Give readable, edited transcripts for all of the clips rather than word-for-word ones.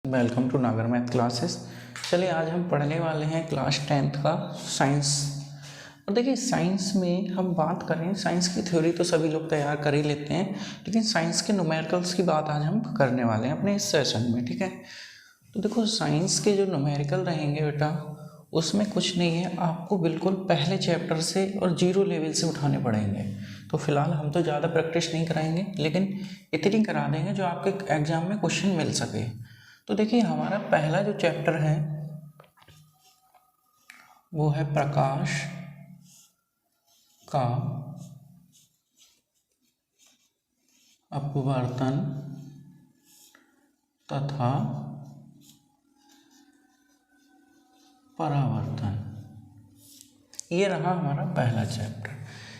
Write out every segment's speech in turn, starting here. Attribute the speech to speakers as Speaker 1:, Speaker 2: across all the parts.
Speaker 1: Welcome to नागर math classes. चलिए आज हम पढ़ने वाले हैं क्लास 10th का साइंस। और देखिए साइंस में हम बात करें, साइंस की थ्योरी तो सभी लोग तैयार कर ही लेते हैं, लेकिन साइंस के न्यूमेरिकल्स की बात आज हम करने वाले हैं अपने इस सेशन में। ठीक है, तो देखो साइंस के जो न्यूमेरिकल रहेंगे बेटा, उसमें कुछ नहीं है, आपको बिल्कुल पहले चैप्टर से और जीरो लेवल से उठाने पड़ेंगे। तो फिलहाल हम तो ज़्यादा प्रैक्टिस नहीं कराएंगे, लेकिन इतनी करा देंगे जो आपके एग्जाम में क्वेश्चन मिल सके। तो देखिए हमारा पहला जो चैप्टर है वो है प्रकाश का अपवर्तन तथा परावर्तन। ये रहा हमारा पहला चैप्टर।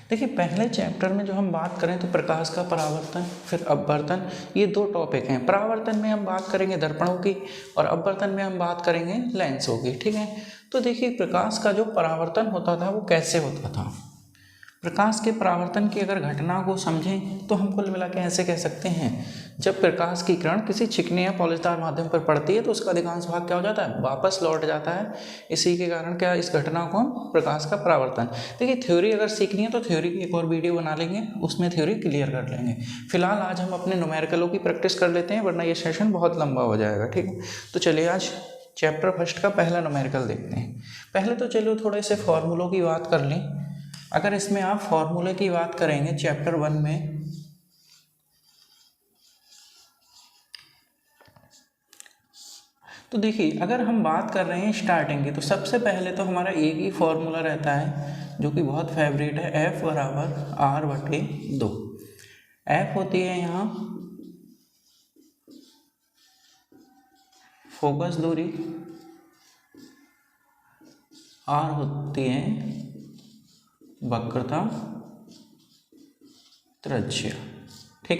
Speaker 1: देखिए पहले चैप्टर में जो हम बात करें तो प्रकाश का परावर्तन फिर अपवर्तन, ये दो टॉपिक हैं। परावर्तन में हम बात करेंगे दर्पणों की और अपवर्तन में हम बात करेंगे लेंसों की। ठीक है, तो देखिए प्रकाश का जो परावर्तन होता था वो कैसे होता था। प्रकाश के परावर्तन की अगर घटना को समझें तो हम कुल मिला के ऐसे कह सकते हैं, जब प्रकाश की किरण किसी चिकने या पॉलिशदार माध्यम पर पड़ती है तो उसका अधिकांश भाग क्या हो जाता है, वापस लौट जाता है। इसी के कारण क्या, इस घटना को हम प्रकाश का परावर्तन। देखिए थ्योरी अगर सीखनी है तो थ्योरी की एक और वीडियो बना लेंगे, उसमें थ्योरी क्लियर कर लेंगे। फिलहाल आज हम अपने न्यूमेरिकलों की प्रैक्टिस कर लेते हैं, वरना ये सेशन बहुत लंबा हो जाएगा। ठीक है, तो चलिए आज चैप्टर फर्स्ट का पहला न्यूमेरिकल देखते हैं। पहले तो चलो थोड़े से फॉर्मूलों की बात कर लें। अगर इसमें आप फॉर्मूले की बात करेंगे चैप्टर 1 में, तो देखिए अगर हम बात कर रहे हैं स्टार्टिंग की, तो सबसे पहले तो हमारा एक ही फॉर्मूला रहता है जो कि बहुत फेवरेट है, F बराबर R/2। F होती है यहाँ फोकस दूरी, R होती है वक्रता त्रिज्या। ठीक,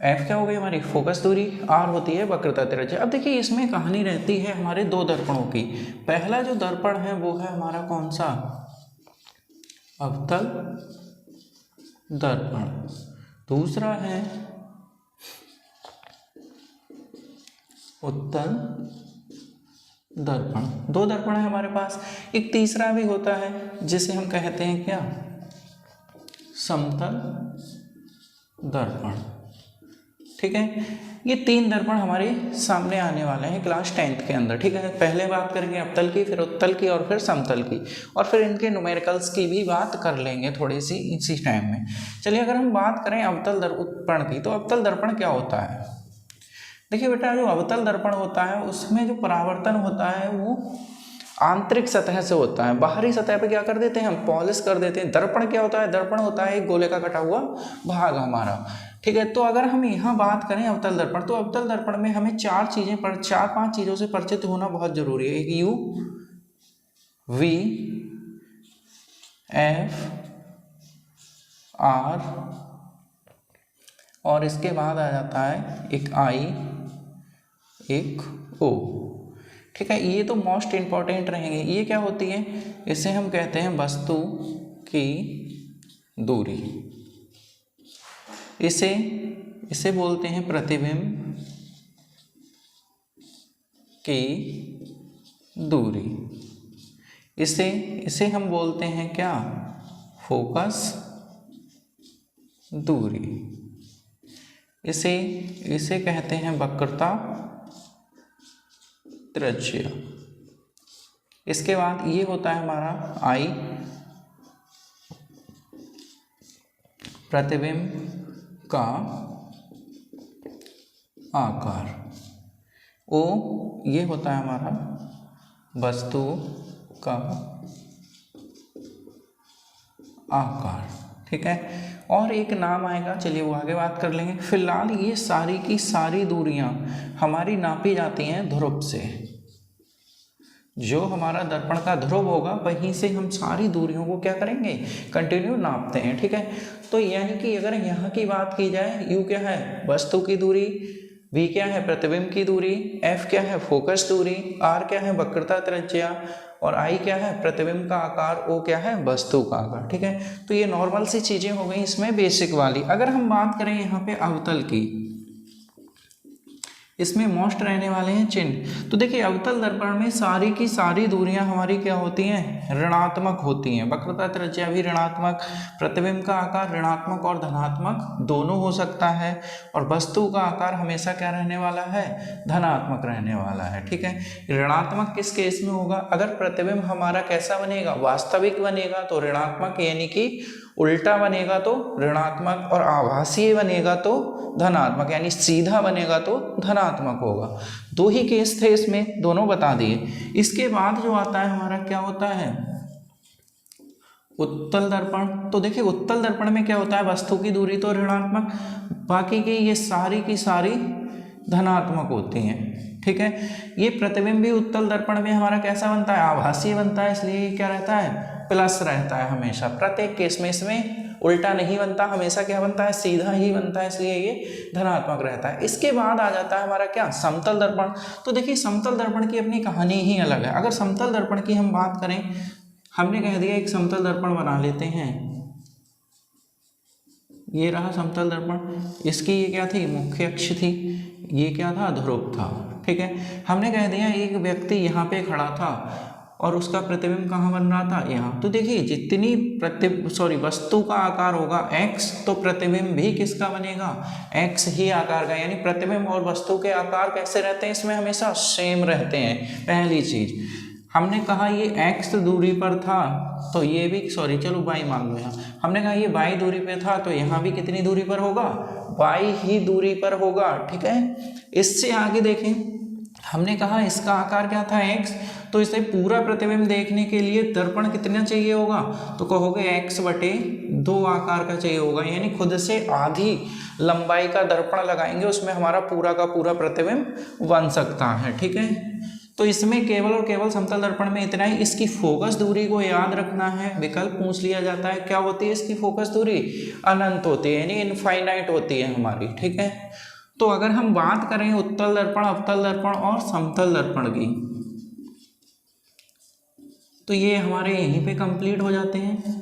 Speaker 1: F क्या हो गई हमारी फोकस दूरी, R होती है वक्रता त्रिज्या। अब देखिए इसमें कहानी रहती है हमारे दो दर्पणों की। पहला जो दर्पण है वो है हमारा कौन सा, अवतल दर्पण। दूसरा है उत्तल दर्पण। दो दर्पण है हमारे पास। एक तीसरा भी होता है जिसे हम कहते हैं क्या, समतल दर्पण। ठीक है, ये तीन दर्पण हमारे सामने आने वाले हैं क्लास 10th के अंदर। ठीक है, पहले बात करेंगे अवतल की, फिर उत्तल की और फिर समतल की, और फिर इनके न्यूमेरिकल्स की भी बात कर लेंगे थोड़ी सी इसी टाइम में। चलिए अगर हम बात करें अवतल दर्पण की, तो अवतल दर्पण क्या होता है। देखिए बेटा जो अवतल दर्पण होता है उसमें जो परावर्तन होता है वो आंतरिक सतह से होता है। बाहरी सतह पे क्या कर देते हैं, हम पॉलिश कर देते हैं। दर्पण क्या होता है, दर्पण होता है एक गोले का कटा हुआ भाग हमारा। ठीक है, तो अगर हम यहाँ बात करें अवतल दर्पण, तो अवतल दर्पण में हमें चार पांच चीज़ों से परिचित होना बहुत जरूरी है। एक U, V, F, R और इसके बाद आ जाता है एक I, एक O। ठीक है, ये तो मोस्ट इंपॉर्टेंट रहेंगे। ये क्या होती है, इसे हम कहते हैं वस्तु की दूरी, इसे बोलते हैं प्रतिबिंब की दूरी, इसे हम बोलते हैं क्या, फोकस दूरी, इसे कहते हैं वक्रता त्रिज्या। इसके बाद ये होता है हमारा I, प्रतिबिंब का आकार। O, ये होता है हमारा वस्तु का आकार। ठीक है, और एक नाम आएगा, चलिए वो आगे बात कर लेंगे। फिलहाल ये सारी की सारी दूरियां हमारी नापी जाती हैं ध्रुव से। जो हमारा दर्पण का ध्रुव होगा वहीं से हम सारी दूरियों को क्या करेंगे, कंटिन्यू नापते हैं। ठीक है, तो यानी कि अगर यहाँ की बात की जाए, U क्या है वस्तु की दूरी, V क्या है प्रतिबिंब की दूरी, F क्या है फोकस दूरी, R क्या है वक्रता त्रिज्या और I क्या है प्रतिबिंब का आकार, O क्या है वस्तु का आकार। ठीक है, तो ये नॉर्मल सी चीजें हो गई इसमें बेसिक वाली। अगर हम बात करें यहाँ पे अवतल की, इसमें मोस्ट रहने वाले हैं चिन्ह। तो देखिए अवतल दर्पण में सारी की सारी दूरियां हमारी क्या होती हैं, ऋणात्मक होती हैं। वक्रता त्रिज्या भी ऋणात्मक, प्रतिबिंब का आकार ऋणात्मक और धनात्मक दोनों हो सकता है, और वस्तु का आकार हमेशा क्या रहने वाला है, धनात्मक रहने वाला है। ठीक है, ऋणात्मक किस केस में होगा, अगर प्रतिबिंब हमारा कैसा बनेगा, वास्तविक बनेगा तो ऋणात्मक, यानी कि उल्टा बनेगा तो ऋणात्मक, और आभासीय बनेगा तो धनात्मक, यानी सीधा बनेगा तो धनात्मक होगा। दो ही केस थे इसमें, दोनों बता दिए। इसके बाद जो आता है हमारा क्या होता है, उत्तल दर्पण। तो देखिए उत्तल दर्पण में क्या होता है, वस्तु की दूरी तो ऋणात्मक, बाकी की ये सारी की सारी धनात्मक होती हैं। ठीक है, ये प्रतिबिंब भी उत्तल दर्पण में हमारा कैसा बनता है, आभासीय बनता है, इसलिए ये क्या रहता है, प्लस रहता है हमेशा। प्रत्येक केस में इसमें उल्टा नहीं बनता, हमेशा क्या बनता है, सीधा ही बनता है, इसलिए ये धनात्मक रहता है। इसके बाद आ जाता है हमारा क्या, समतल दर्पण। तो देखिए समतल दर्पण की अपनी कहानी ही अलग है। अगर समतल दर्पण की हम बात करें, हमने कह दिया एक समतल दर्पण बना लेते हैं, ये रहा समतल दर्पण, इसकी ये क्या थी, मुख्य अक्ष थी, ये क्या था, ध्रुव था। ठीक है, हमने कह दिया एक व्यक्ति यहाँ पे खड़ा था और उसका प्रतिबिंब कहाँ बन रहा था, यहाँ। तो देखिए जितनी वस्तु का आकार होगा x, तो प्रतिबिंब भी किसका बनेगा, x ही आकार का, यानी प्रतिबिंब और वस्तु के आकार कैसे रहते हैं, इसमें हमेशा सेम रहते हैं। पहली चीज हमने कहा ये x दूरी पर था, तो ये भी चलो y मान लो, यहाँ हमने कहा ये y दूरी पे था, तो यहाँ भी कितनी दूरी पर होगा, y ही दूरी पर होगा। ठीक है, इससे आगे देखें, हमने कहा इसका आकार क्या था, x, तो इसे पूरा प्रतिबिंब देखने के लिए दर्पण कितना चाहिए होगा, तो कहोगे x/2 आकार का चाहिए होगा, यानी खुद से आधी लंबाई का दर्पण लगाएंगे, उसमें हमारा पूरा का पूरा प्रतिबिंब बन सकता है। ठीक है, तो इसमें केवल और केवल समतल दर्पण में इतना ही। इसकी फोकस दूरी को याद रखना है, विकल्प पूछ लिया जाता है, क्या होती है इसकी फोकस दूरी, अनंत होती है, यानी इनफाइनाइट होती है हमारी। ठीक है, तो अगर हम बात करें उत्तल दर्पण, अवतल दर्पण और समतल दर्पण की, तो ये हमारे यहीं पे कंप्लीट हो जाते हैं,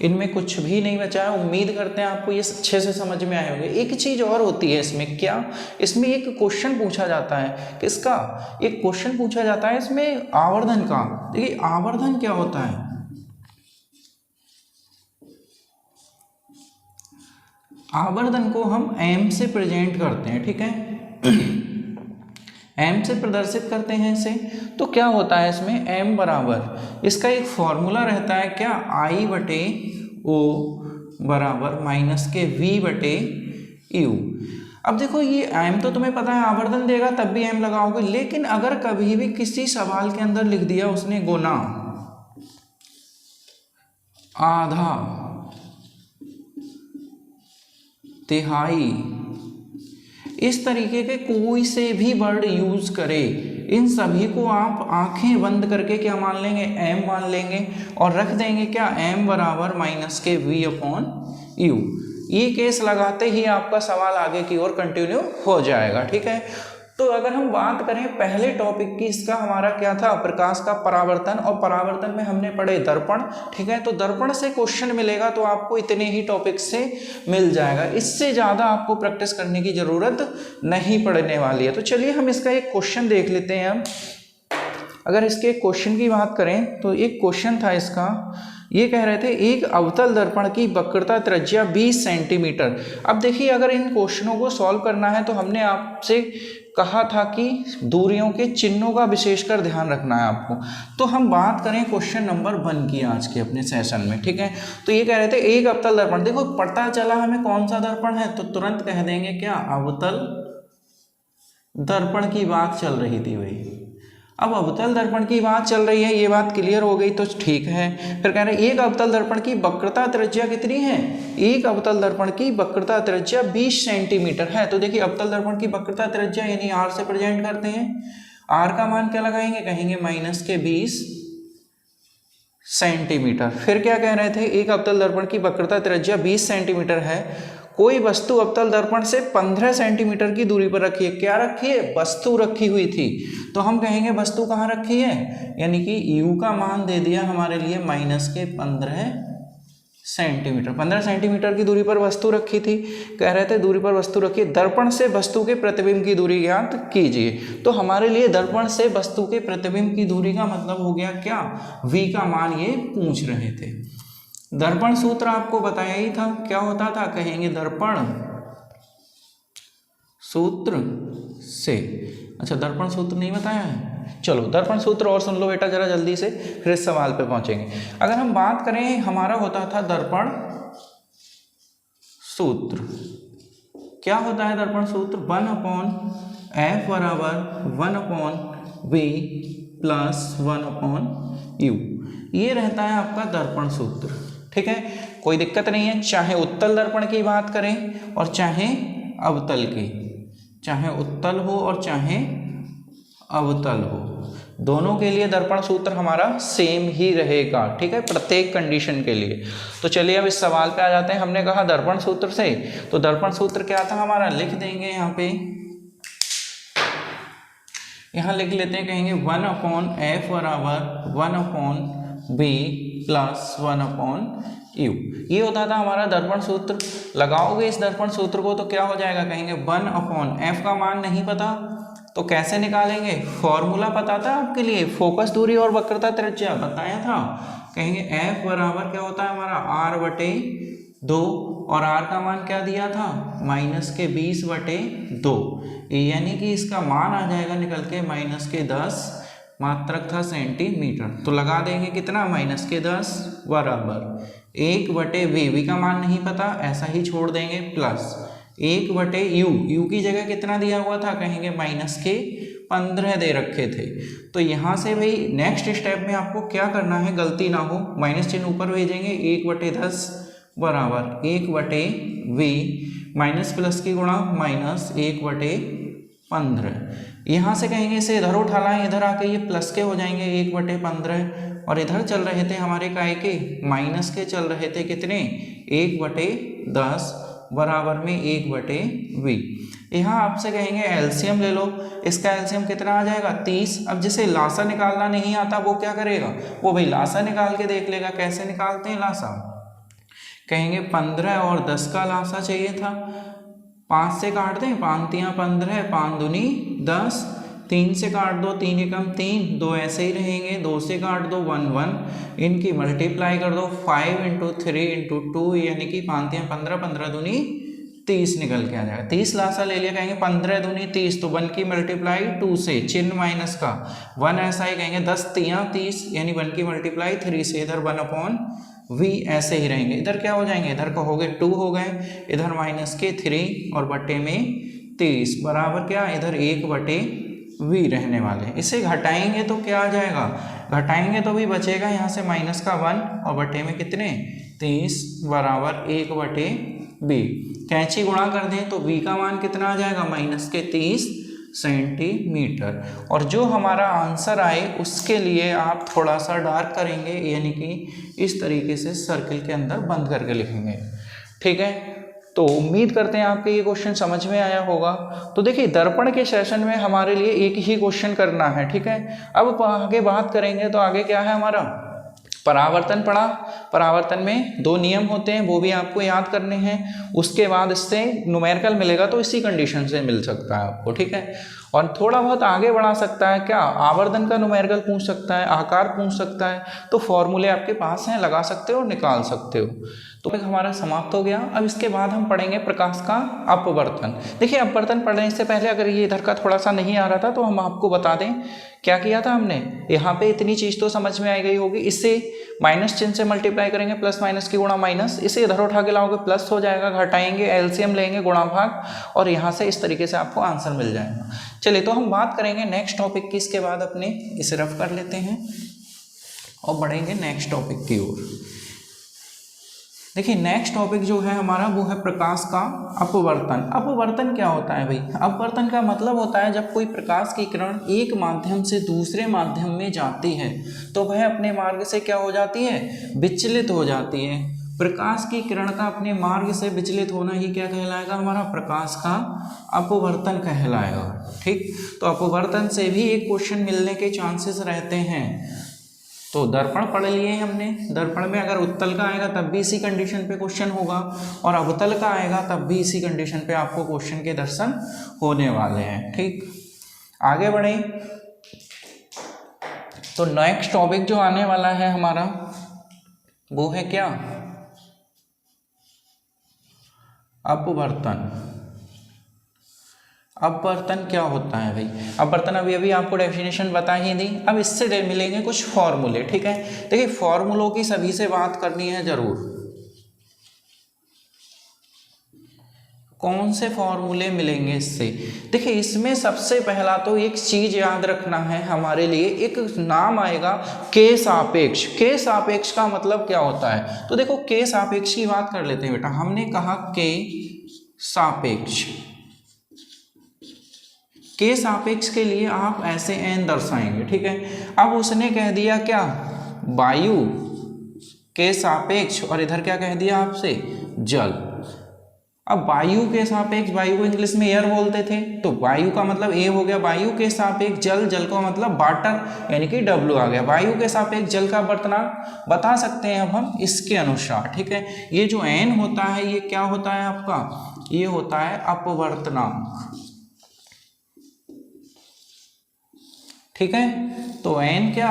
Speaker 1: इनमें कुछ भी नहीं बचा है। उम्मीद करते हैं आपको ये अच्छे से समझ में आए होंगे। एक चीज और होती है इसमें, क्या, इसमें एक क्वेश्चन पूछा जाता है, किसका, एक क्वेश्चन पूछा जाता है इसमें आवर्धन का। देखिए आवर्धन क्या होता है, आवर्धन को हम m से प्रेजेंट करते हैं। ठीक है, m से प्रदर्शित करते हैं इसे। तो क्या होता है इसमें, m बराबर, इसका एक फॉर्मूला रहता है क्या, I/O बराबर -V/U। अब देखो ये m तो तुम्हें पता है आवर्धन देगा तब भी m लगाओगे, लेकिन अगर कभी भी किसी सवाल के अंदर लिख दिया उसने गुना, आधा, तिहाई, इस तरीके के कोई से भी वर्ड यूज करे, इन सभी को आप आंखें बंद करके क्या मान लेंगे, m मान लेंगे, और रख देंगे क्या, m बराबर -V/U। ये केस लगाते ही आपका सवाल आगे की ओर कंटिन्यू हो जाएगा। ठीक है, तो अगर हम बात करें पहले टॉपिक की, इसका हमारा क्या था, प्रकाश का परावर्तन, और परावर्तन में हमने पढ़े दर्पण। ठीक है, तो दर्पण से क्वेश्चन मिलेगा तो आपको इतने ही टॉपिक से मिल जाएगा, इससे ज़्यादा आपको प्रैक्टिस करने की ज़रूरत नहीं पड़ने वाली है। तो चलिए हम इसका एक क्वेश्चन देख लेते हैं। हम अगर इसके क्वेश्चन की बात करें तो एक क्वेश्चन था इसका, ये कह रहे थे एक अवतल दर्पण की वक्रता त्रिज्या 20 सेंटीमीटर। अब देखिए अगर इन क्वेश्चनों को सॉल्व करना है तो हमने आपसे कहा था कि दूरियों के चिन्हों का विशेषकर ध्यान रखना है आपको। तो हम बात करें क्वेश्चन नंबर 1 की आज के अपने सेशन में। ठीक है, तो ये कह रहे थे एक अवतल दर्पण, देखो पता चला हमें कौन सा दर्पण है, तो तुरंत कह देंगे क्या, अवतल दर्पण की बात चल रही थी भाई। अब अवतल दर्पण की बात चल रही है, ये बात क्लियर हो गई तो ठीक है। फिर कह रहे हैं एक अवतल दर्पण की वक्रता त्रिज्या कितनी है, एक अवतल दर्पण की वक्रता त्रिज्या 20 सेंटीमीटर है। तो देखिए अवतल दर्पण की वक्रता त्रिज्या यानी r से प्रेजेंट करते हैं, r का मान क्या लगाएंगे, कहेंगे -20 सेंटीमीटर। फिर क्या कह रहे थे, एक अवतल दर्पण की वक्रता त्रिज्या 20 सेंटीमीटर है, कोई वस्तु अवतल दर्पण से 15 सेंटीमीटर की दूरी पर रखी है। क्या रखी है, वस्तु रखी हुई थी, तो हम कहेंगे वस्तु कहाँ रखी है, यानी कि u का मान दे दिया हमारे लिए -15 सेंटीमीटर। 15 सेंटीमीटर की दूरी पर वस्तु रखी थी, कह रहे थे दूरी पर वस्तु रखी, दर्पण से वस्तु के प्रतिबिंब की दूरी ज्ञात कीजिए। तो हमारे लिए दर्पण से वस्तु के प्रतिबिंब की दूरी का मतलब हो गया क्या, v का मान ये पूछ रहे थे। दर्पण सूत्र आपको बताया ही था, क्या होता था, कहेंगे दर्पण सूत्र से। अच्छा, दर्पण सूत्र नहीं बताया है, चलो दर्पण सूत्र और सुन लो बेटा जरा जल्दी से, फिर इस सवाल पे पहुंचेंगे। अगर हम बात करें, हमारा होता था दर्पण सूत्र, क्या होता है दर्पण सूत्र, 1/f बराबर 1/v प्लस 1/u, ये रहता है आपका दर्पण सूत्र। ठीक है, कोई दिक्कत नहीं है, चाहे उत्तल दर्पण की बात करें और चाहे अवतल की, चाहे उत्तल हो और चाहे अवतल हो, दोनों के लिए दर्पण सूत्र हमारा सेम ही रहेगा। ठीक है, प्रत्येक कंडीशन के लिए। तो चलिए अब इस सवाल पे आ जाते हैं। हमने कहा दर्पण सूत्र से, तो दर्पण सूत्र क्या था हमारा, लिख देंगे यहाँ पे, यहाँ लिख लेते हैं, कहेंगे 1/f बराबर 1/v प्लस 1/u, ये होता था हमारा दर्पण सूत्र। लगाओगे इस दर्पण सूत्र को तो क्या हो जाएगा, कहेंगे 1/f का मान नहीं पता तो कैसे निकालेंगे, फॉर्मूला पता था आपके लिए, फोकस दूरी और वक्रता त्रिज्या बताया था। कहेंगे f बराबर क्या होता है हमारा r/2, और r का मान क्या दिया था, -20/2, यानी कि इसका मान आ जाएगा निकल के -10, मात्रक था सेंटीमीटर। तो लगा देंगे कितना, -10 बराबर 1/v का मान नहीं पता, ऐसा ही छोड़ देंगे, प्लस 1/u की जगह कितना दिया हुआ था, कहेंगे -15 दे रखे थे। तो यहाँ से भाई नेक्स्ट स्टेप में आपको क्या करना है, गलती ना हो, माइनस चिन्ह ऊपर भेजेंगे, 1/10 बराबर 1/v, माइनस प्लस की गुणा -1/15। यहाँ से कहेंगे इसे इधर उठा लाएं, इधर आके ये प्लस के हो जाएंगे 1/15, और इधर चल रहे थे हमारे काय के, माइनस के चल रहे थे कितने, 1/10 बराबर में 1/v। यहाँ आपसे कहेंगे एलसीएम ले लो, इसका एलसीएम कितना आ जाएगा, 30। अब जिसे लासा निकालना नहीं आता वो क्या करेगा, वो भाई लासा निकाल के देख लेगा। कैसे निकालते हैं लासा, कहेंगे 15 और 10 का लासा चाहिए था, 5 से काट दें, 5 तियाँ 15, 5 दूनी 10, 3 से काट दो, 3 एकम 3, 2 ऐसे ही रहेंगे, 2 से काट दो 1 1, इनकी मल्टीप्लाई कर दो 5 × 3 × 2, यानी कि 5 तियाँ 15, 15 दूनी 30 निकल के आ जाएगा। 30 लासा ले लिया, कहेंगे 15 दूनी 30, तो 1 की मल्टीप्लाई 2 से, चिन्ह माइनस का 1 ऐसा ही कहेंगे, 10 तियाँ 30, यानी 1 की मल्टीप्लाई 3 से, इधर 1/v ऐसे ही रहेंगे। इधर क्या हो जाएंगे, इधर का हो गए 2 हो गए, इधर -3 और बटे में 30 बराबर क्या, इधर 1/v रहने वाले। इसे घटाएंगे तो क्या आ जाएगा, घटाएंगे तो भी बचेगा यहाँ से -1 और बटे में कितने 30 बराबर 1/v। कैंची गुणा कर दें तो v का मान कितना आ जाएगा, -30 सेंटीमीटर। और जो हमारा आंसर आए उसके लिए आप थोड़ा सा डार्क करेंगे, यानी कि इस तरीके से सर्किल के अंदर बंद करके लिखेंगे। ठीक है, तो उम्मीद करते हैं आपके ये क्वेश्चन समझ में आया होगा। तो देखिए दर्पण के सेशन में हमारे लिए एक ही क्वेश्चन करना है। ठीक है, अब आगे बात करेंगे तो आगे क्या है हमारा, परावर्तन पढ़ा। परावर्तन में 2 नियम होते हैं, वो भी आपको याद करने हैं। उसके बाद इससे न्यूमेरिकल मिलेगा तो इसी कंडीशन से मिल सकता है आपको। ठीक है, और थोड़ा बहुत आगे बढ़ा सकता है, क्या आवर्धन का न्यूमेरिकल पूछ सकता है, आकार पूछ सकता है, तो फॉर्मूले आपके पास हैं, लगा सकते हो और निकाल सकते हो। तो हमारा समाप्त हो गया। अब इसके बाद हम पढ़ेंगे प्रकाश का अपवर्तन। देखिए अपवर्तन पढ़ने से पहले अगर ये इधर का थोड़ा सा नहीं आ रहा था तो हम आपको बता दें क्या किया था हमने। यहाँ पे इतनी चीज़ तो समझ में आई गई होगी, इससे माइनस चिन्ह से मल्टीप्लाई करेंगे, प्लस माइनस की गुणा माइनस, इसे इधर उठा के लाओगे प्लस हो जाएगा, घटाएंगे एलसीएम लेंगे गुणा भाग, और यहाँ से इस तरीके से आपको आंसर मिल जाएगा। चलिए तो हम बात करेंगे नेक्स्ट टॉपिक की, इसके बाद अपने इसे रफ कर लेते हैं और बढ़ेंगे नेक्स्ट टॉपिक की ओर। देखिए नेक्स्ट टॉपिक जो है हमारा वो है प्रकाश का अपवर्तन। अपवर्तन क्या होता है भाई, अपवर्तन का मतलब होता है जब कोई प्रकाश की किरण एक माध्यम से दूसरे माध्यम में जाती है तो वह अपने मार्ग से क्या हो जाती है, विचलित हो जाती है। प्रकाश की किरण का अपने मार्ग से विचलित होना ही क्या कहलाएगा, हमारा प्रकाश का अपवर्तन कहलाएगा। ठीक, तो अपवर्तन से भी एक क्वेश्चन मिलने के चांसेस रहते हैं। तो दर्पण पढ़ लिए हमने। दर्पण में अगर उत्तल का आएगा तब भी इसी कंडीशन पे क्वेश्चन होगा, और अवतल का आएगा तब भी इसी कंडीशन पे आपको क्वेश्चन के दर्शन होने वाले हैं। ठीक, आगे बढ़े तो नेक्स्ट टॉपिक जो आने वाला है हमारा वो है क्या, अपवर्तन। अपवर्तन क्या होता है भाई? अपवर्तन अभी अभी आपको डेफिनेशन बता ही दी। अब इससे मिलेंगे कुछ फॉर्मूले। ठीक है, देखिए फॉर्मूलों की सभी से बात करनी है जरूर। कौन से फॉर्मूले मिलेंगे इससे? देखिए इसमें सबसे पहला तो एक चीज याद रखना है हमारे लिए, एक नाम आएगा के सापेक्ष। के सापेक्ष का मतलब क्या होता है? तो देखो के सापेक्ष की बात कर लेते हैं बेटा। हमने कहा के सापेक्ष, के सापेक्ष के लिए आप ऐसे एन दर्शाएंगे। ठीक है, अब उसने कह दिया क्या, वायु के सापेक्ष, और इधर क्या कह दिया आपसे, जल। अब वायु के सापेक्ष, वायु को इंग्लिश में एयर बोलते थे, तो वायु का मतलब ए हो गया, वायु के सापेक्ष जल, जल का मतलब वाटर यानी कि डब्ल्यू आ गया। वायु के सापेक्ष जल का अपवर्तनांक बता सकते हैं अब हम इसके अनुसार। ठीक है, ये जो एन होता है ये क्या होता है आपका, ये होता है अपवर्तनांक। ठीक है, तो एन क्या,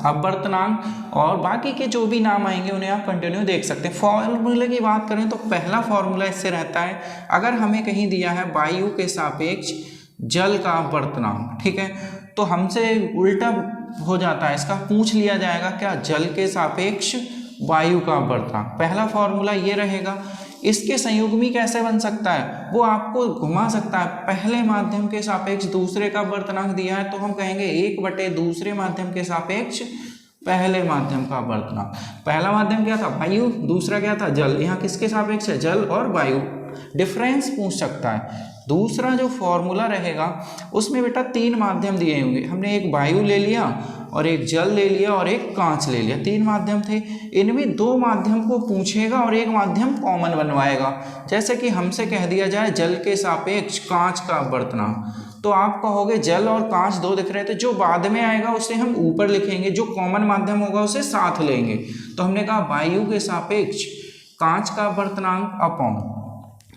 Speaker 1: अपवर्तनांक, और बाकी के जो भी नाम आएंगे उन्हें आप कंटिन्यू देख सकते हैं। फॉर्मूले की बात करें तो पहला फॉर्मूला इससे रहता है, अगर हमें कहीं दिया है वायु के सापेक्ष जल का अपवर्तनांक, ठीक है, तो हमसे उल्टा हो जाता है, इसका पूछ लिया जाएगा क्या, जल के सापेक्ष वायु का अपवर्तनांक। पहला फॉर्मूला ये रहेगा। इसके संयुग्मी कैसे बन सकता है, वो आपको घुमा सकता है। पहले माध्यम के सापेक्ष दूसरे का अपवर्तनांक दिया है तो हम कहेंगे 1/2 दूसरे माध्यम के सापेक्ष पहले माध्यम का अपवर्तनांक। पहला माध्यम क्या था, वायु, दूसरा क्या था, जल। यहाँ किसके सापेक्ष है, जल और वायु। डिफरेंस पूछ सकता है। दूसरा जो फॉर्मूला रहेगा उसमें बेटा 3 माध्यम दिए होंगे। हमने एक वायु ले लिया और एक जल ले लिया और एक कांच ले लिया, 3 माध्यम थे। इनमें 2 माध्यम को पूछेगा और एक माध्यम कॉमन बनवाएगा। जैसे कि हमसे कह दिया जाए जल के सापेक्ष कांच का अपवर्तनांक, तो आप कहोगे जल और कांच 2 दिख रहे थे, जो बाद में आएगा उसे हम ऊपर लिखेंगे, जो कॉमन माध्यम होगा उसे साथ लेंगे। तो हमने कहा वायु के सापेक्ष कांच का अपवर्तनांक अपॉन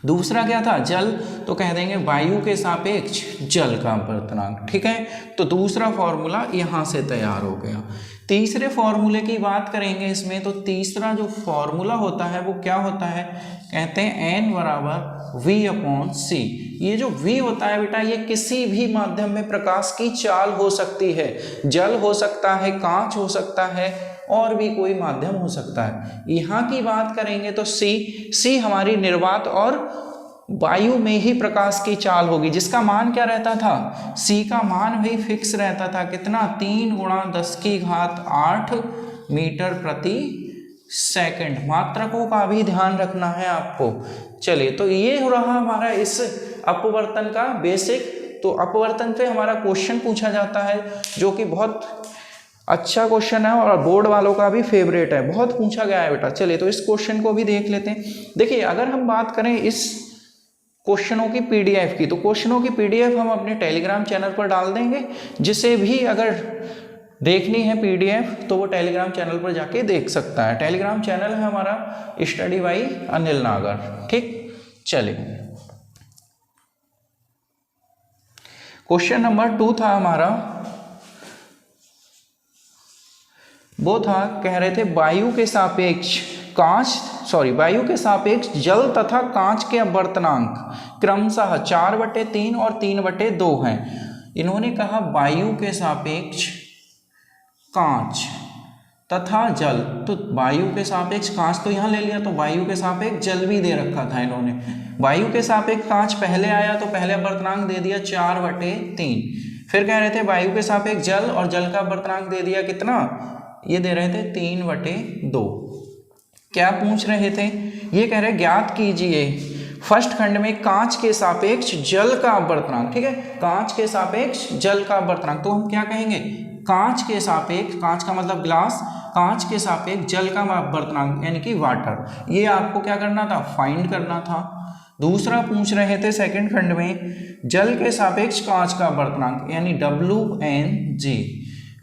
Speaker 1: दूसरा क्या था, जल, तो कह देंगे वायु के सापेक्ष जल का अपवर्तनांक। ठीक है, तो दूसरा फॉर्मूला यहाँ से तैयार हो गया। तीसरे फॉर्मूले की बात करेंगे इसमें, तो तीसरा जो फॉर्मूला होता है वो क्या होता है, कहते हैं n बराबर v/c। ये जो v होता है बेटा, ये किसी भी माध्यम में प्रकाश की चाल हो सकती है। जल हो सकता है, कांच हो सकता है, और भी कोई माध्यम हो सकता है। यहाँ की बात करेंगे तो सी हमारी निर्वात और वायु में ही प्रकाश की चाल होगी, जिसका मान क्या रहता था, सी का मान भी फिक्स रहता था। कितना, 3 × 10⁸ मीटर प्रति सेकंड। मात्रकों का भी ध्यान रखना है आपको। चलिए, तो ये हो रहा हमारा इस अपवर्तन का बेसिक। तो अपवर्तन पे हमारा क्वेश्चन पूछा जाता है, जो कि बहुत अच्छा क्वेश्चन है और बोर्ड वालों का भी फेवरेट है, बहुत पूछा गया है बेटा। चलिए, तो इस क्वेश्चन को भी देख लेते हैं। देखिए, अगर हम बात करें इस क्वेश्चनों की पीडीएफ की, तो क्वेश्चनों की पीडीएफ हम अपने टेलीग्राम चैनल पर डाल देंगे। जिसे भी अगर देखनी है पीडीएफ तो वो टेलीग्राम चैनल पर जाके देख सकता है। टेलीग्राम चैनल है हमारा स्टडी बाई अनिल नागर। ठीक, चलिए, क्वेश्चन नंबर 2 था हमारा, वो था, कह रहे थे वायु के सापेक्ष वायु के सापेक्ष जल तथा कांच के अपवर्तनांक क्रमशः 4/3 और 3/2 हैं। इन्होंने कहा वायु के सापेक्ष कांच तथा जल, तो वायु के सापेक्ष कांच तो यहाँ ले लिया, तो वायु के सापेक्ष जल भी दे रखा था इन्होंने। वायु के सापेक्ष कांच पहले आया तो पहले अपवर्तनांक दे दिया 4/3। फिर कह रहे थे वायु के सापेक्ष जल, और जल का अपवर्तनांक दे दिया कितना, ये दे रहे थे 3/2। क्या पूछ रहे थे, ये कह रहे ज्ञात कीजिए फर्स्ट खंड में कांच के सापेक्ष जल का अपवर्तनांक। ठीक है, कांच के सापेक्ष जल का अपवर्तनांक, तो हम क्या कहेंगे, कांच के सापेक्ष, कांच का मतलब ग्लास, कांच के सापेक्ष जल का अपवर्तनांक यानी कि वाटर। ये आपको क्या करना था, फाइंड करना था। दूसरा पूछ रहे थे सेकंड खंड में जल के सापेक्ष कांच का अपवर्तनांक यानी WNG।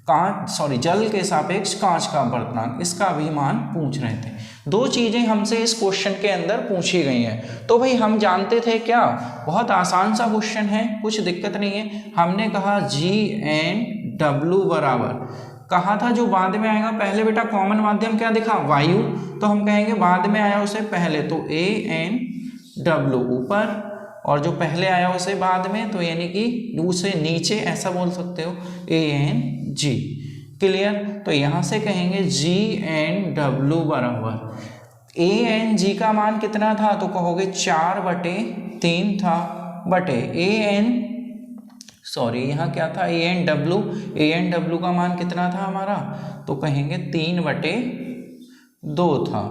Speaker 1: जल के सापेक्ष कांच का अपवर्तनांक, इसका भी मान पूछ रहे थे। दो चीजें हमसे इस क्वेश्चन के अंदर पूछी गई हैं। तो भाई हम जानते थे क्या, बहुत आसान सा क्वेश्चन है, कुछ दिक्कत नहीं है। हमने कहा G&W बराबर, कहा था जो बाद में आएगा, पहले बेटा कॉमन माध्यम क्या दिखा, वायु, तो हम कहेंगे बाद में आया उसे पहले, तो A&W ऊपर, और जो पहले आया उसे बाद में, तो यानी कि उसे नीचे, ऐसा बोल सकते हो, ANG। क्लियर। तो यहाँ से कहेंगे G&W बराबर ANG का मान कितना था, तो कहोगे 4/3 था, बटे यहाँ क्या था, ANW का मान कितना था हमारा, तो कहेंगे 3/2 था।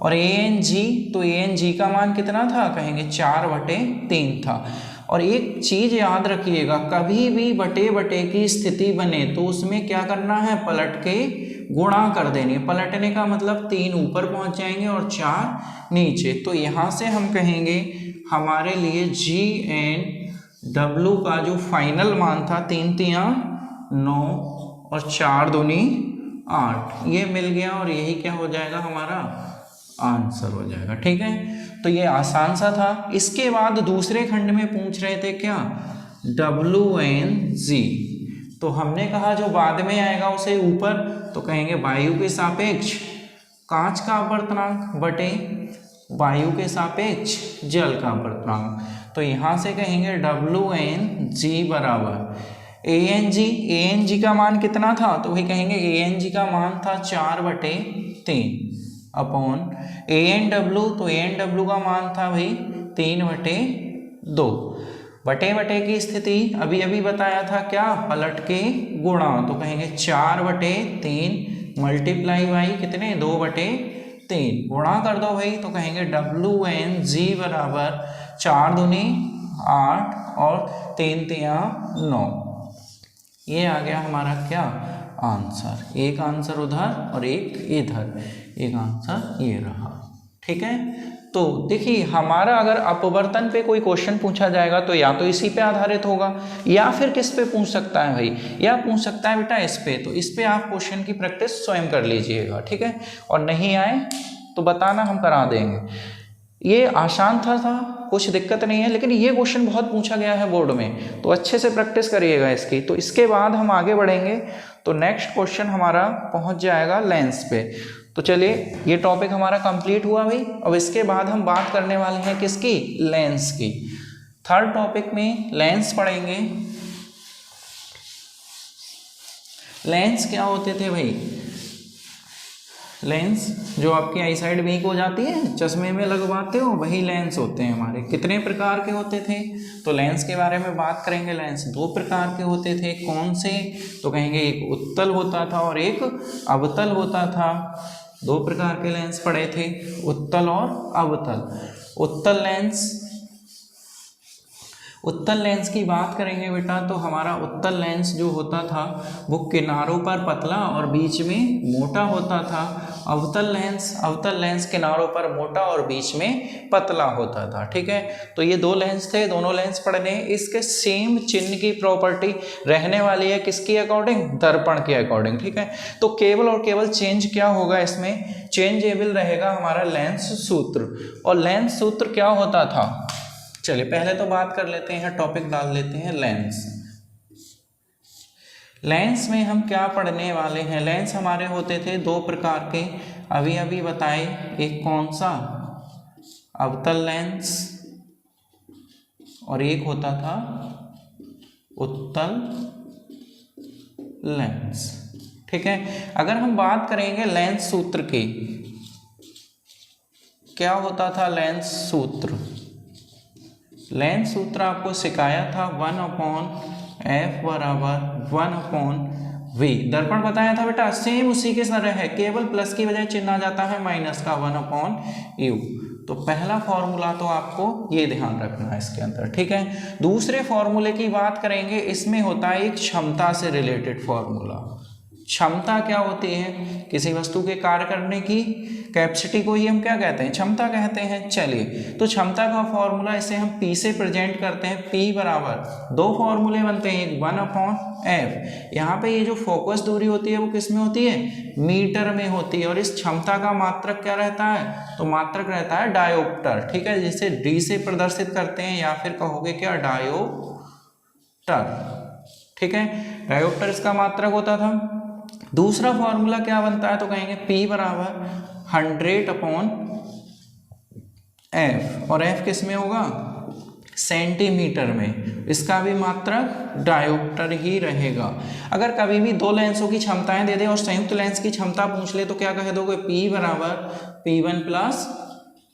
Speaker 1: और ANG, तो ANG का मान कितना था, कहेंगे 4/3 था। और एक चीज याद रखिएगा, कभी भी बटे बटे की स्थिति बने तो उसमें क्या करना है, पलट के गुणा कर देनी है। पलटने का मतलब 3 ऊपर पहुंच जाएंगे और 4 नीचे। तो यहाँ से हम कहेंगे हमारे लिए G&W का जो फाइनल मान था 3 तिया 9 और 4 दूनी 8, ये मिल गया, और यही क्या हो जाएगा, हमारा आंसर हो जाएगा। ठीक है, तो ये आसान सा था। इसके बाद दूसरे खंड में पूछ रहे थे क्या, WNG। तो हमने कहा जो बाद में आएगा उसे ऊपर, तो कहेंगे वायु के सापेक्ष कांच का अपवर्तनांक बटे वायु के सापेक्ष जल का अपवर्तनांक। तो यहाँ से कहेंगे WNG बराबर ANG का मान कितना था, तो वही कहेंगे ANG का मान था 4/3 अपॉन ANW, तो ANW का मान था भाई 3/2। बटे बटे की स्थिति अभी अभी बताया था क्या, पलट के गुणा, तो कहेंगे 4/3 मल्टीप्लाई बाई कितने, 2/3 गुणा कर दो भाई, तो कहेंगे WNG बराबर 4 दूनी 8 और 3 तिया 9। ये आ गया हमारा क्या, आंसर। एक आंसर उधर और एक इधर, एक आंसर ये रहा। ठीक है, तो देखिए हमारा अगर अपवर्तन पे कोई क्वेश्चन पूछा जाएगा तो या तो इसी पे आधारित होगा, या फिर किस पे पूछ सकता है भाई, या पूछ सकता है बेटा इस पे। तो इस पे आप क्वेश्चन की प्रैक्टिस स्वयं कर लीजिएगा। ठीक है, और नहीं आए तो बताना, हम करा देंगे। ये आसान था, कुछ दिक्कत नहीं है, लेकिन ये क्वेश्चन बहुत पूछा गया है बोर्ड में, तो अच्छे से प्रैक्टिस करिएगा इसकी। तो इसके बाद हम आगे बढ़ेंगे, तो नेक्स्ट क्वेश्चन हमारा पहुंच जाएगा लेंस पे। तो चलिए ये टॉपिक हमारा कंप्लीट हुआ भाई। अब इसके बाद हम बात करने वाले हैं किसकी, लेंस की। थर्ड टॉपिक में लेंस पढ़ेंगे। लेंस क्या होते थे भाई, लेंस जो आपकी आई साइड वीक हो जाती है, चश्मे में लगवाते हो, वही लेंस होते हैं हमारे। कितने प्रकार के होते थे, तो लेंस के बारे में बात करेंगे। लेंस 2 प्रकार के होते थे, कौन से, तो कहेंगे एक उत्तल होता था और एक अवतल होता था। 2 प्रकार के लेंस पढ़े थे, उत्तल और अवतल। उत्तल लेंस की बात करेंगे बेटा, तो हमारा उत्तल लेंस जो होता था वो किनारों पर पतला और बीच में मोटा होता था। अवतल लेंस किनारों पर मोटा और बीच में पतला होता था। ठीक है, तो ये 2 लेंस थे, दोनों लेंस पढ़ने। इसके सेम चिन्ह की प्रॉपर्टी रहने वाली है किसकी अकॉर्डिंग, दर्पण के अकॉर्डिंग। ठीक है, तो केवल और केवल चेंज क्या होगा इसमें, चेंजेबल रहेगा हमारा लेंस सूत्र। और लेंस सूत्र क्या होता था, चलिए पहले तो बात कर लेते हैं, टॉपिक डाल लेते हैं लेंस। लेंस में हम क्या पढ़ने वाले हैं, लेंस हमारे होते थे 2 प्रकार के, अभी अभी बताए। एक कौन सा, अवतल लेंस, और एक होता था उत्तल लेंस। ठीक है, अगर हम बात करेंगे लेंस सूत्र की, क्या होता था लेंस सूत्र। लेंस सूत्र आपको सिखाया था 1/f बराबर 1/v। दर्पण बताया था बेटा, सेम उसी के तरह है, केवल प्लस की बजाय चिन्ह आ जाता है माइनस का, 1/u। तो पहला फॉर्मूला तो आपको ये ध्यान रखना है इसके अंदर। ठीक है, दूसरे फॉर्मूले की बात करेंगे, इसमें होता है एक क्षमता से रिलेटेड फॉर्मूला। क्षमता क्या होती है? किसी वस्तु के कार्य करने की कैपेसिटी को ही हम क्या कहते हैं? क्षमता कहते हैं। चलिए, तो क्षमता का फॉर्मूला इसे हम P से प्रेजेंट करते हैं। P बराबर दो फॉर्मूले बनते हैं, एक 1/f। यहाँ पे ये जो फोकस दूरी होती है वो किस में होती है? मीटर में होती है। और इस क्षमता का मात्रक क्या रहता है? तो मात्रक रहता है डायोप्टर। ठीक है, जिसे D से प्रदर्शित करते हैं, या फिर कहोगे क्या? डायोप्टर। ठीक है, डायोप्टर इसका मात्रक होता था। दूसरा फॉर्मूला क्या बनता है? तो कहेंगे P बराबर 100/f, और f किस में होगा? सेंटीमीटर में। इसका भी मात्रक डायोप्टर ही रहेगा। अगर कभी भी दो लेंसों की क्षमताएं दे दे और संयुक्त लेंस की क्षमता पूछ ले तो क्या कह दोगे? P बराबर P1 प्लस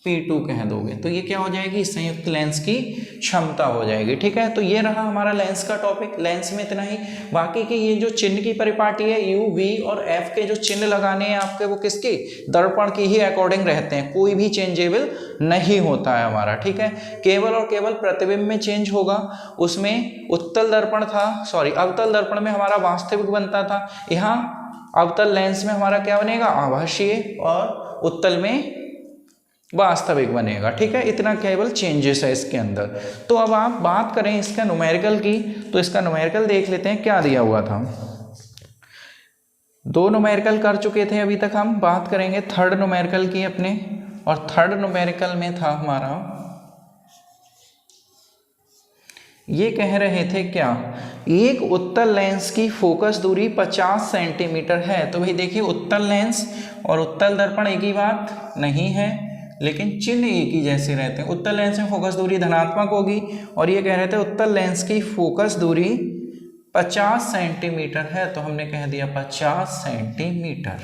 Speaker 1: P2 कह दोगे। तो ये क्या हो जाएगी? संयुक्त लेंस की क्षमता हो जाएगी। ठीक है, तो ये रहा हमारा लेंस का टॉपिक। लेंस में इतना ही। बाकी के ये जो चिन्ह की परिपाटी है, U, V और F के जो चिन्ह लगाने हैं आपके, वो किसके? दर्पण की ही अकॉर्डिंग रहते हैं, कोई भी चेंजेबल नहीं होता है हमारा। ठीक है, केवल और केवल प्रतिबिंब में चेंज होगा। उसमें उत्तल दर्पण था, सॉरी अवतल दर्पण में हमारा वास्तविक बनता था। यहाँ अवतल लेंस में हमारा क्या बनेगा? आभासीय, और उत्तल में वास्तविक बनेगा। ठीक है, इतना केवल चेंजेस है इसके अंदर। तो अब आप बात करें इसका न्यूमेरिकल की, तो इसका न्यूमेरिकल देख लेते हैं क्या दिया हुआ था। दो न्यूमेरिकल कर चुके थे अभी तक, हम बात करेंगे थर्ड न्यूमेरिकल की अपने। और थर्ड न्यूमेरिकल में था हमारा, ये कह रहे थे क्या? एक उत्तल लेंस की फोकस दूरी 50 सेंटीमीटर है। तो भाई देखिए, उत्तल लेंस और उत्तल दर्पण एक ही बात नहीं है, लेकिन चिन्ह एक ही जैसे रहते हैं। उत्तल लेंस में फोकस दूरी धनात्मक होगी, और ये कह रहे थे उत्तल लेंस की फोकस दूरी 50 सेंटीमीटर है। तो हमने कह दिया 50 सेंटीमीटर।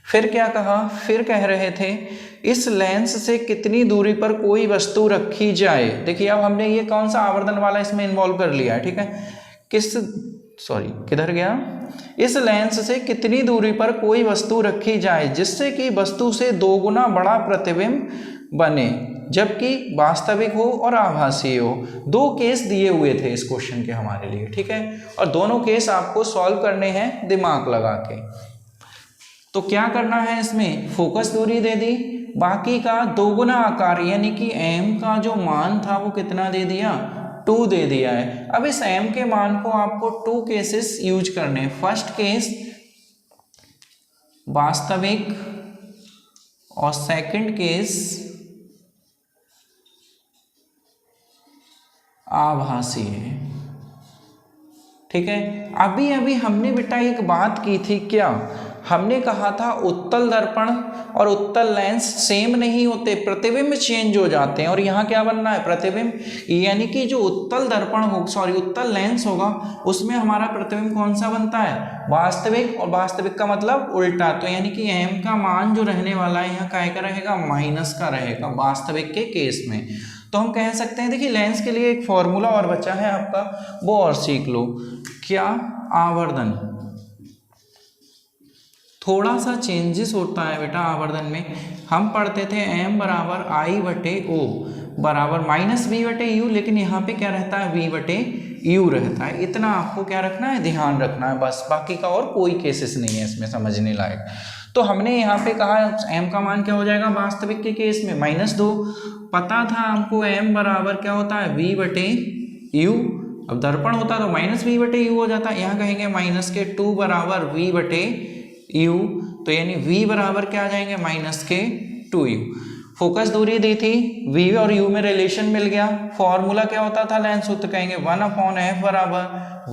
Speaker 1: फिर क्या कहा? फिर कह रहे थे इस लेंस से कितनी दूरी पर कोई वस्तु रखी जाए। देखिए, अब हमने ये कौन सा आवर्धन वाला इसमें इन्वॉल्व कर लिया है। ठीक है, किधर गया? इस लेंस से कितनी दूरी पर कोई वस्तु रखी जाए जिससे कि वस्तु से 2 गुना बड़ा प्रतिबिंब बने, जबकि वास्तविक हो और आभासी हो। दो केस दिए हुए थे इस क्वेश्चन के हमारे लिए। ठीक है, और दोनों केस आपको सॉल्व करने हैं दिमाग लगा के। तो क्या करना है इसमें? फोकस दूरी दे दी, बाकी का 2 गुना आकार, यानी कि m का जो मान था वो कितना दे दिया? 2 दे दिया है। अब इस m के मान को आपको 2 केसेस यूज करने हैं। फर्स्ट केस वास्तविक, और सेकंड केस आभासी है। ठीक है, अभी अभी हमने बेटा एक बात की थी, क्या? हमने कहा था उत्तल दर्पण और उत्तल लेंस सेम नहीं होते, प्रतिबिंब चेंज हो जाते हैं। और यहाँ क्या बनना है? प्रतिबिंब, यानी कि जो उत्तल दर्पण हो, सॉरी उत्तल लेंस होगा, उसमें हमारा प्रतिबिंब कौन सा बनता है? वास्तविक, और वास्तविक का मतलब उल्टा। तो यानी कि m का मान जो रहने वाला है यहाँ काय का रहेगा? माइनस का रहेगा वास्तविक के केस में। तो हम कह सकते हैं, देखिए लेंस के लिए एक फॉर्मूला और बचा है आपका, वो और सीख लो। क्या? आवर्धन। थोड़ा सा चेंजेस होता है बेटा आवर्धन में। हम पढ़ते थे m बराबर I/O बराबर -v/u, लेकिन यहाँ पे क्या रहता है? v/u रहता है। इतना आपको क्या रखना है? ध्यान रखना है बस, बाकी का और कोई केसेस नहीं है इसमें समझने लायक। तो हमने यहाँ पे कहा m का मान क्या हो जाएगा वास्तविक के केस में? -2। पता था हमको m बराबर क्या होता है? v/u। अब दर्पण होता तो -v/u हो जाता। यहाँ कहेंगे -2 बराबर v/u, तो यानी v बराबर क्या आ जाएंगे? -2u। फोकस दूरी दी थी, v और u में रिलेशन मिल गया। फॉर्मूला क्या होता था लेंस सूत्र? कहेंगे 1/f बराबर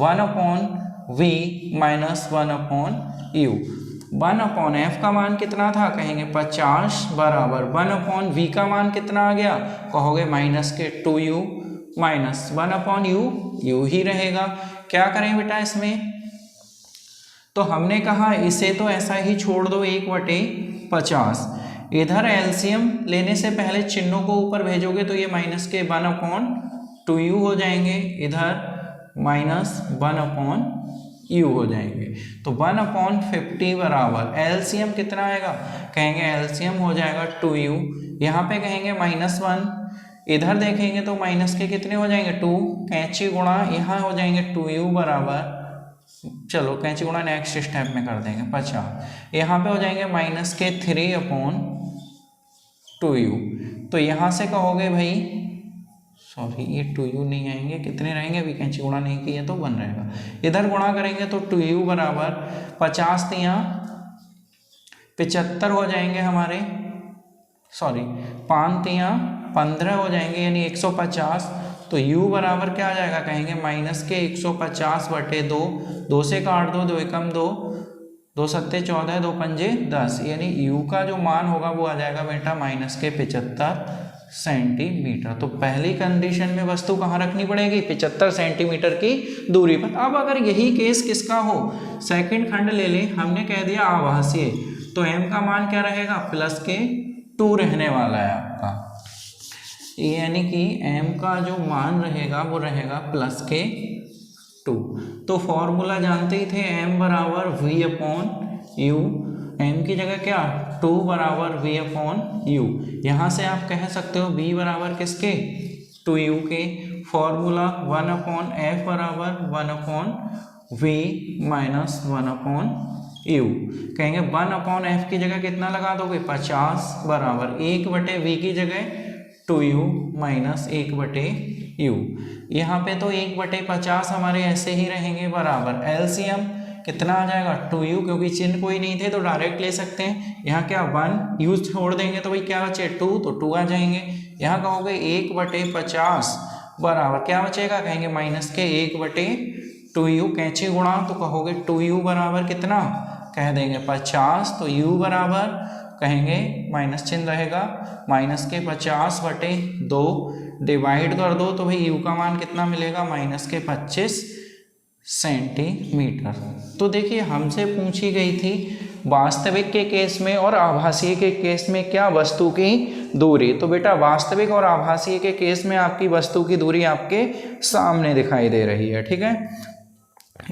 Speaker 1: 1/v माइनस 1/u। 1/f का मान कितना था? कहेंगे 50 बराबर 1/v का मान कितना आ गया? कहोगे -2u माइनस 1/u, u ही रहेगा। क्या करें बेटा इसमें? तो हमने कहा इसे तो ऐसा ही छोड़ दो 1/50। इधर एलसीएम लेने से पहले चिन्हों को ऊपर भेजोगे तो ये -1/2u हो जाएंगे, इधर -1/u हो जाएंगे। तो 1/50 बराबर एलसीएम कितना आएगा? कहेंगे एलसीएम हो जाएगा 2u। यहाँ पे कहेंगे -1, इधर देखेंगे तो माइनस के कितने हो जाएंगे? 2, कैंची गुणा यहाँ हो जाएंगे 2u बराबर चलो कैंची गुणा नेक्स्ट स्टेप में कर देंगे 50, यहाँ पे हो जाएंगे -3/2u। तो यहाँ से कहोगे भाई, सॉरी ये 2u नहीं आएंगे, कितने रहेंगे, अभी कैंची गुणा नहीं किए तो 1 रहेगा। इधर गुणा करेंगे तो 2u बराबर 50 तियाँ 75 हो जाएंगे हमारे, सॉरी 5 तियाँ 15 हो जाएंगे, यानी 150। तो u बराबर क्या आ जाएगा, कहेंगे -150/2, 2 से काट दो, 2 एकम 2, 2 सत्ते 14, 2 पंजे 10, यानी u का जो मान होगा वो आ जाएगा बेटा -75 सेंटीमीटर। तो पहली कंडीशन में वस्तु कहाँ रखनी पड़ेगी, 75 सेंटीमीटर की दूरी पर। अब अगर यही केस किसका हो, सेकंड खंड ले लें, हमने कह दिया आभासीय, तो m का मान क्या रहेगा, +2 रहने वाला है आपका, यानी कि m का जो मान रहेगा वो रहेगा +2। तो फॉर्मूला जानते ही थे, m बराबर v/u, m की जगह क्या 2 बराबर v/u। यहाँ से आप कह सकते हो v बराबर किसके, 2u के, फॉर्मूला 1/f बराबर 1/v - 1/u। कहेंगे 1/f की जगह कितना लगा दोगे, 50 बराबर 1/v की जगह 2u - 1/u। यहाँ पे तो 1/50 हमारे ऐसे ही रहेंगे बराबर, एलसीएम कितना आ जाएगा 2u, क्योंकि चिन्ह कोई नहीं थे तो डायरेक्ट ले सकते हैं। यहाँ क्या 1 u छोड़ देंगे तो भाई क्या बचे 2, तो 2 आ जाएंगे। यहाँ कहोगे 1/50 बराबर क्या बचेगा, कहेंगे -1/2u, कैंची गुणा, तो कहोगे 2u बराबर कितना, कह देंगे 50, तो u बराबर कहेंगे माइनस चिन्ह रहेगा, -50/2 डिवाइड कर दो, तो भाई u का मान कितना मिलेगा, -25 सेंटीमीटर। तो देखिए हमसे पूछी गई थी वास्तविक के केस में और आभासीय के केस में क्या वस्तु की दूरी। तो बेटा वास्तविक और आभासीय के केस में आपकी वस्तु की दूरी आपके सामने दिखाई दे रही है, ठीक है।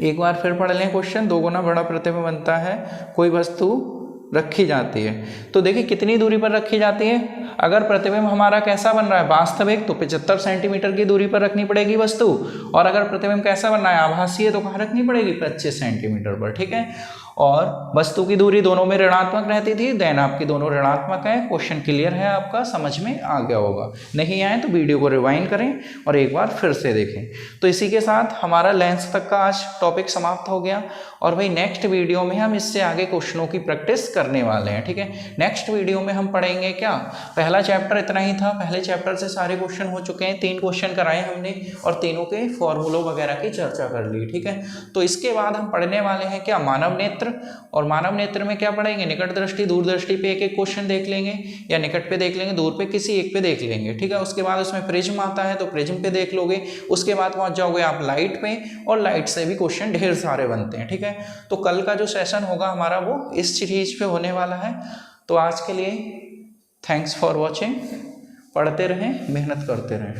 Speaker 1: एक बार फिर पढ़ लें क्वेश्चन, 2 गुना बड़ा प्रतिबिंब बनता है, कोई वस्तु रखी जाती है। तो देखिए कितनी दूरी पर रखी जाती है, अगर प्रतिबिंब हमारा कैसा बन रहा है वास्तविक, तो 75 सेंटीमीटर की दूरी पर रखनी पड़ेगी वस्तु, और अगर प्रतिबिंब कैसा बन रहा है आभासीय, तो कहाँ रखनी पड़ेगी 25 सेंटीमीटर पर, ठीक है। और वस्तु की दूरी दोनों में ऋणात्मक रहती थी, देन आपकी दोनों ऋणात्मक है। क्वेश्चन क्लियर है आपका, समझ में आ गया होगा, नहीं आए तो वीडियो को रिवाइंड करें और एक बार फिर से देखें। तो इसी के साथ हमारा लेंस तक का आज टॉपिक समाप्त हो गया, और भाई नेक्स्ट वीडियो में हम इससे आगे क्वेश्चनों की प्रैक्टिस करने वाले हैं, ठीक है। नेक्स्ट वीडियो में हम पढ़ेंगे क्या, पहला चैप्टर इतना ही था, पहले चैप्टर से सारे क्वेश्चन हो चुके हैं, 3 क्वेश्चन कराए हमने और तीनों के फॉर्मूलों वगैरह की चर्चा कर ली, ठीक है। तो इसके बाद हम पढ़ने वाले हैं क्या, मानव नेत्र, और मानव नेत्र में क्या पढ़ेंगे, निकट दृष्टि दूर दृष्टि पे एक क्वेश्चन देख लेंगे, या निकट पे देख लेंगे, दूर पे किसी एक पे देख लेंगे, ठीक है। उसके बाद उसमें प्रिज्म आता है तो प्रिज्म पे देख लोगे, उसके बाद पहुंच जाओगे आप लाइट पे, और लाइट से भी क्वेश्चन ढेर सारे बनते हैं, ठीक है। तो कल का जो सेशन होगा हमारा वो इस सीरीज पे होने वाला है। तो आज के लिए थैंक्स फॉर वॉचिंग, पढ़ते रहें, मेहनत करते रहें।